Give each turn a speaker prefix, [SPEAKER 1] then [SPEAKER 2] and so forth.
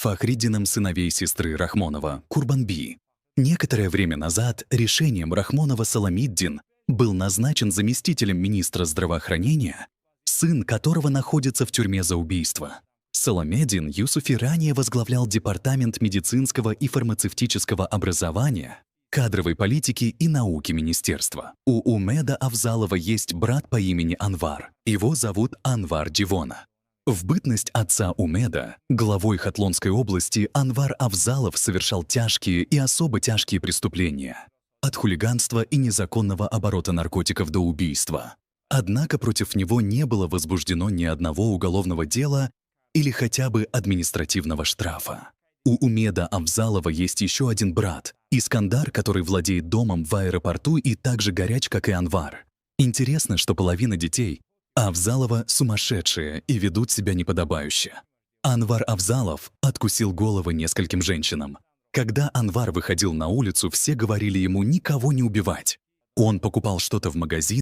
[SPEAKER 1] Фахриддином сыновей сестры Рахмонова, Курбанби. Некоторое время назад решением Рахмонова Саламиддин был назначен заместителем министра здравоохранения, сын которого находится в тюрьме за убийство. Саламеддин Юсуфи ранее возглавлял Департамент медицинского и фармацевтического образования, кадровой политики и науки министерства. У Умеда Авзалова есть брат по имени Анвар. Его зовут Анвар Дивона. В бытность отца Умеда, главой Хатлонской области, Анвар Авзалов совершал тяжкие и особо тяжкие преступления. От хулиганства и незаконного оборота наркотиков до убийства. Однако против него не было возбуждено ни одного уголовного дела или хотя бы административного штрафа. У Умеда Авзалова есть еще один брат, Искандар, который владеет домом в аэропорту и так же горяч, как и Анвар. Интересно, что половина детей Авзалова сумасшедшие и ведут себя неподобающе. Анвар Авзалов откусил головы нескольким женщинам. Когда Анвар выходил на улицу, все говорили ему никого не убивать. Он покупал что-то в магазине